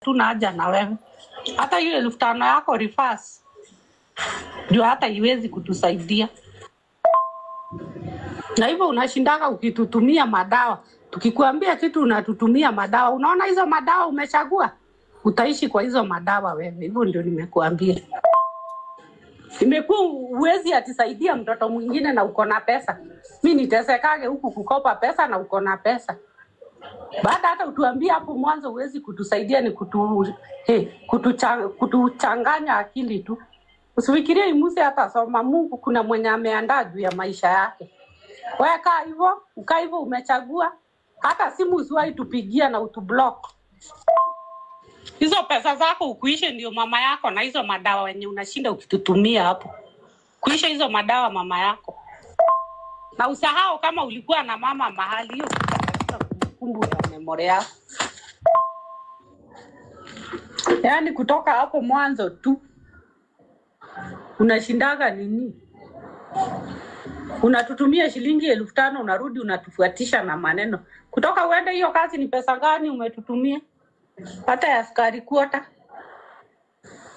Tuna haja na wewe. Hata hiyo 5,000 yako reverse. Ndio hata iwezi kutusaidia. Na hivyo unashindaka ukitutumia madawa. Tukikuambia kitu unatutumia madawa. Unaona hizo madawa umechagua? Utaishi kwa hizo madawa wewe. Hivyo ndio nimekuambia. Imekuwa uwezi atisaidia mtoto mwingine na uko na pesa. Mimi nitesekage huku kukopa pesa na uko na pesa. Baada hata utuambia hapo mwanzo uwezi kutusaidia ni kutuchanganya akili tu. Usifikirie imuse hata soma. Mungu kuna mwenye ameandaa juu ya maisha yake. Wewe ukaa hivyo umechagua. Hata simu usiwahi tupigia na utublock. Hizo pesa zako ukuishe ndio mama yako na hizo madawa wenye unashinda ukitutumia hapo. Kuisha hizo madawa mama yako. Na usahau kama ulikuwa na mama mahali hiyo kumbukumbu ya memory yako. Yaani kutoka hapo mwanzo tu unashindaga nini? Unatutumia shilingi 5,000 unarudi unatufuatisha na maneno. Kutoka uende hiyo kazi ni pesa gani umetutumia? Hata ya sukari kuota.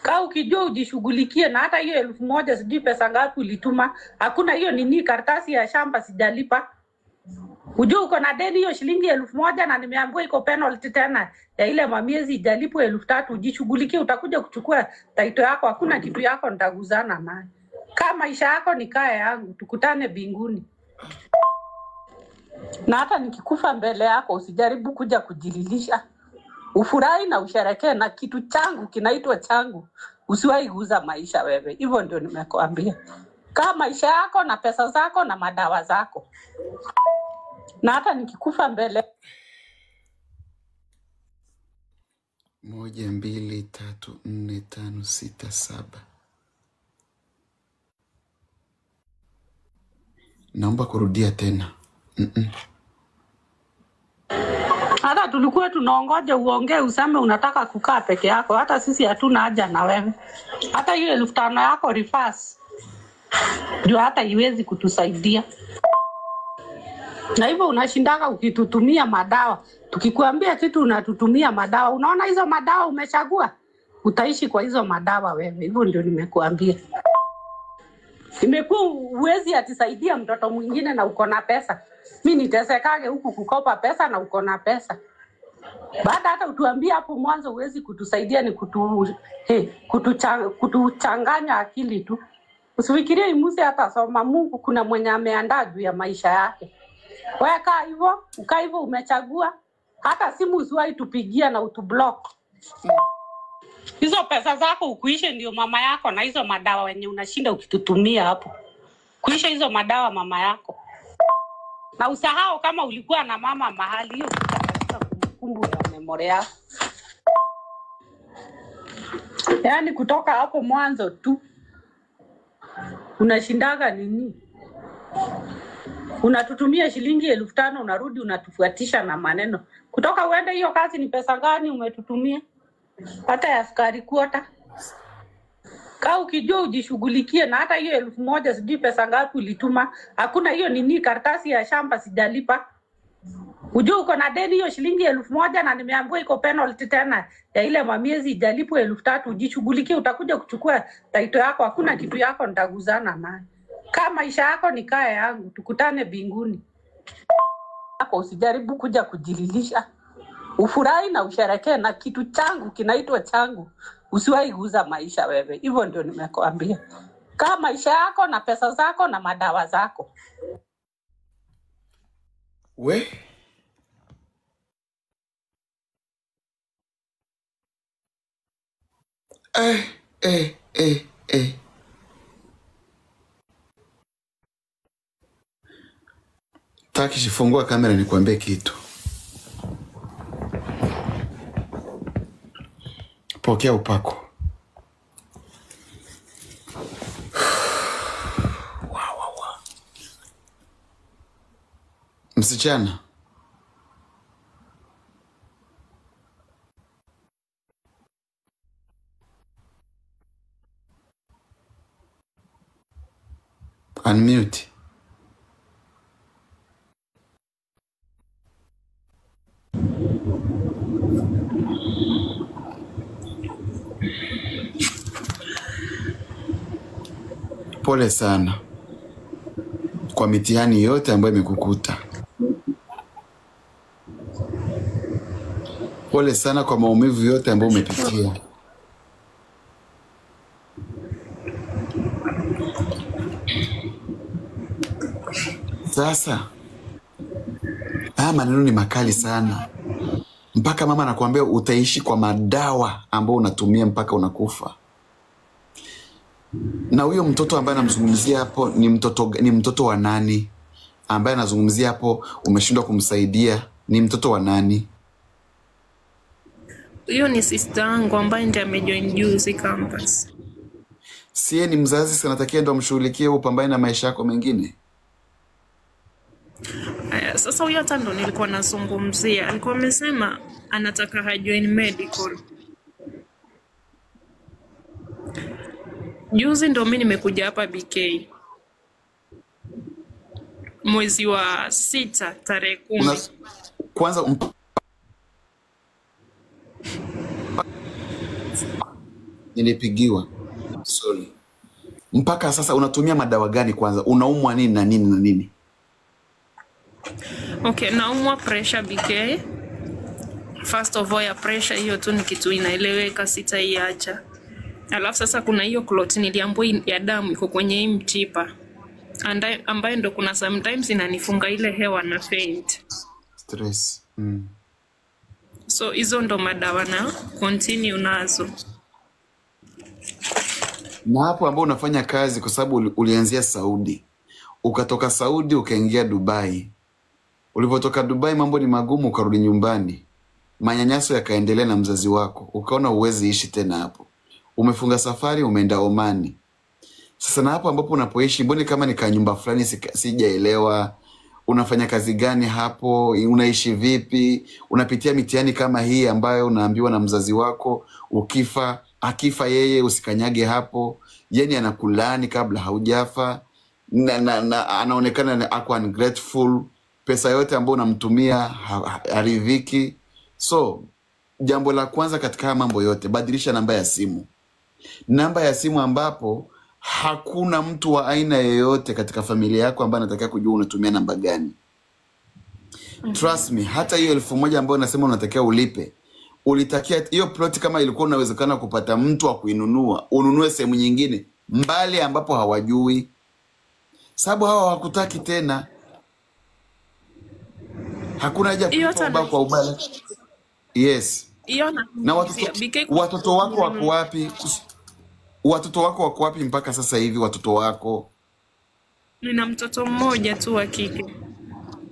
Kaa ukijua ujishughulikie na hata hiyo 1,000 sijui pesa ngapi ulituma. Hakuna hiyo nini karatasi ya shamba sijalipa. Ujue uko na deni hiyo shilingi 1,000 na nimeambiwa iko penalty tena ya ile mamiezi ijalipwa 3,000. Ujishughulikie utakuja kuchukua taito yako. Hakuna kitu yako nitaguzana naye. Kama maisha yako ni kaya yangu tukutane binguni. Na hata nikikufa mbele yako usijaribu kuja kujililisha. Ufurahi na usherekee na kitu changu kinaitwa changu. Usiwahi guza maisha wewe. Hivyo ndio nimekuambia. Kama maisha yako na pesa zako na madawa zako. Na hata nikikufa mbele 1, 2, 3, 4, 5, 6, 7. Naomba kurudia tena. Hata tulikuwa tunaongoja uongee useme unataka kukaa peke yako. Hata sisi hatuna haja na wewe. Hata hiyo 5,000 yako reverse. Ndio hata iwezi kutusaidia. Na hivyo unashindaka ukitutumia madawa. Tukikuambia kitu unatutumia madawa. Unaona hizo madawa umechagua? Utaishi kwa hizo madawa wewe. Hivyo ndio nimekuambia. Imekuwa uwezi atisaidia mtoto mwingine na uko na pesa. Mimi nitesekage huku kukopa pesa na uko na pesa. Baada hata utuambia hapo mwanzo uwezi kutusaidia ni kutuchanganya akili tu. Usifikirie imuse hata soma. Mungu kuna mwenye ameandaa juu ya maisha yake. Wewe ukaa hivyo umechagua. Hata simu usiwahi tupigia na utublock. Hizo pesa zako ukuishe ndio mama yako na hizo madawa wenye unashinda ukitutumia hapo. Kuisha hizo madawa mama yako. Na usahau kama ulikuwa na mama mahali hiyo kumbukumbu ya memory yako. Yaani kutoka hapo mwanzo tu unashindaga nini? Unatutumia shilingi 5,000 unarudi unatufuatisha na maneno. Kutoka uende hiyo kazi ni pesa gani umetutumia? Hata ya sukari kuota. Kaa ukijua ujishughulikie na hata hiyo 1,000 sijui pesa ngapi ulituma. Hakuna hiyo nini karatasi ya shamba sijalipa. Ujue uko na deni hiyo shilingi 1,000 na nimeambiwa iko penalty tena ya ile mamiezi ijalipwa 3,000. Ujishughulikie utakuja kuchukua taito yako. Hakuna kitu yako nitaguzana naye. Kama maisha yako ni kaya yangu tukutane binguni. Hapo usijaribu kuja kujililisha. Ufurahi na usherekee na kitu changu kinaitwa changu. Usiwahi guza maisha wewe. Hivyo ndio nimekuambia. Kama maisha yako na pesa zako na madawa zako. We Taki fungua kamera nikuambie kitu. Pokea upako. Wow. Msichana. Unmute. Pole sana kwa mitihani yote ambayo imekukuta. Pole sana kwa maumivu yote ambayo umepitia. Sasa maneno ni makali sana. Mpaka mama anakuambia utaishi kwa madawa ambao unatumia mpaka unakufa. Na huyo mtoto ambaye anamzungumzia hapo ni mtoto wa nani? Ambaye anazungumzia hapo umeshindwa kumsaidia ni mtoto wa nani? Huyo ni sister yangu ambaye ndiye amejoin juzi campus. Sie ni mzazi, sanatakia ndo amshughulikie upambane na maisha yako mengine. Sasa huyo hata ndo nilikuwa nazungumzia. Alikuwa amesema anataka hajoin medical. Juzi ndo mimi nimekuja hapa BK. Mwezi wa 6 tarehe 10. Kwanza nilipigiwa. Sorry. Mpaka sasa unatumia madawa gani kwanza? Unaumwa nini na nini na nini? Okay, naumwa pressure BK. First of all, ya pressure hiyo tu ni kitu inaeleweka, sitaiacha. Alafu sasa kuna hiyo clot niliambiwa ya damu iko kwenye hii mchipa. Ambayo ndo kuna sometimes inanifunga ile hewa na faint. Stress. So hizo ndo madawa na continue nazo. Na hapo ambao unafanya kazi kwa sababu ulianzia Saudi. Ukatoka Saudi ukaingia Dubai. Ulipotoka Dubai mambo ni magumu, ukarudi nyumbani. Manyanyaso yakaendelea na mzazi wako. Ukaona uwezi ishi tena hapo. Umefunga safari, umeenda Omani. Sasa na hapo ambapo unapoishi, mboni kama ni kanyumba fulani sijaelewa. Unafanya kazi gani hapo? Unaishi vipi? Unapitia mitihani kama hii ambayo unaambiwa na mzazi wako, akifa yeye usikanyage hapo. Yeye anakulani kabla haujafa. Anaonekana ako ungrateful. Pesa yote ambayo unamtumia haridhiki. So jambo la kwanza katika mambo yote, badilisha namba ya simu. Namba ya simu ambapo hakuna mtu wa aina yoyote katika familia yako ambaye anataka kujua unatumia namba gani. Trust me, hata hiyo 1000 ambayo unasema unatakia ulipe, ulitakia hiyo plot kama ilikuwa unawezekana kupata mtu wa kuinunua, ununue sehemu nyingine mbali ambapo hawajui. Sababu hawa hawakutaki tena. Hakuna haja kuomba kwa ubaya. Yes. Na watoto wako wako wapi? Watoto wako wako wapi mpaka sasa hivi watoto wako? Nina mtoto mmoja tu wa kike.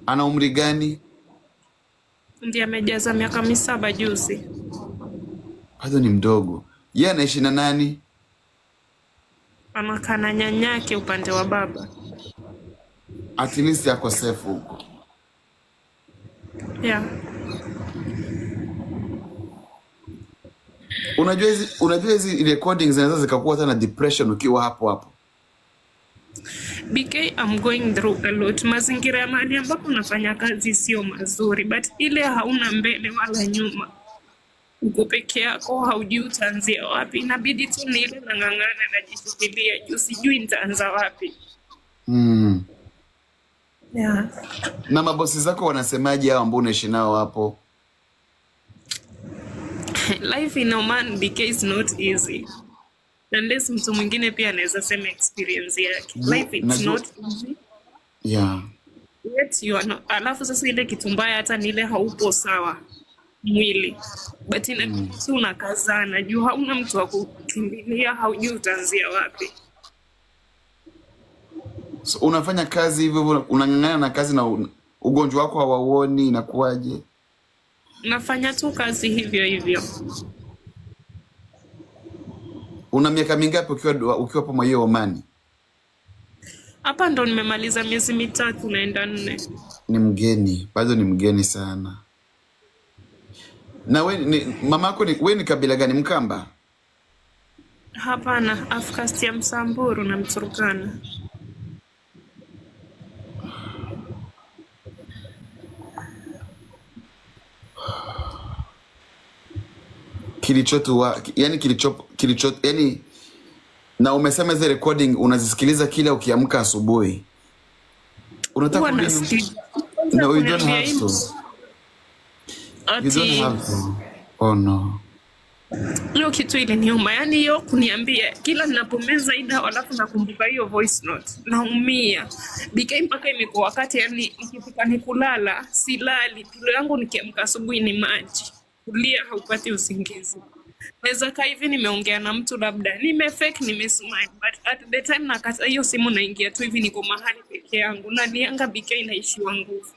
Ana umri gani? Ndiye amejaza miaka 7 juzi. Bado ni mdogo. Yeye anaishi na nani? Anakaa na nyanyake upande wa baba. At least yako safe huko. Yeah. Unajua hizi recordings zinaweza zikakuwa hata na depression ukiwa hapo. BK, I'm going through a lot. Mazingira ya mahali ambapo nafanya kazi sio mazuri, but ile hauna mbele wala nyuma. Uko peke yako, haujui utaanzia wapi. Inabidi tu nile na ng'ang'ana na jishikilia juu sijui nitaanza wapi. Yeah. Na mabosi zako wanasemaje hao ambao unaishi nao hapo? Life in Oman BK is not easy. Unless mtu mwingine pia anaweza sema experience yake. Life it's not easy. Yeah. Yet you are not. Alafu sasa ile kitu mbaya hata nile haupo sawa mwili. But inabidi tu unakazana juu hauna mtu wa kukimbilia, haujui utaanzia wapi. So, unafanya kazi hivyo, unang'ang'ana na kazi na ugonjwa wako hawauoni, inakuwaje? Nafanya tu kazi hivyo. Una miaka mingapi ukiwa hapo mwa hiyo Omani? Hapa ndo nimemaliza miezi 3 naenda 4. Ni mgeni, bado ni mgeni sana. Na mamako wewe ni kabila gani, Mkamba? Hapana, Afkasti ya Msamburu na Mturkana. Na umesema hizo recording unazisikiliza kila ukiamka asubuhi. Unataka Huwa kurudi? nasikiliza. No, you don't Kuniambia have hivyo. to. You don't Ati have to. Oh no. hiyo kitu iliniuma, yani hiyo kuniambia kila ninapomeza hii dawa alafu nakumbuka hiyo voice note naumia. BK mpaka imekuwa wakati yani nikifika ni kulala silali, pilo yangu nikiamka asubuhi ni maji, kulia haupati usingizi. Naweza kaa hivi nimeongea na mtu labda nimefake nimesmile, but at the time nakata hiyo simu naingia tu hivi niko mahali peke yangu na nianga BK inaishiwa nguvu.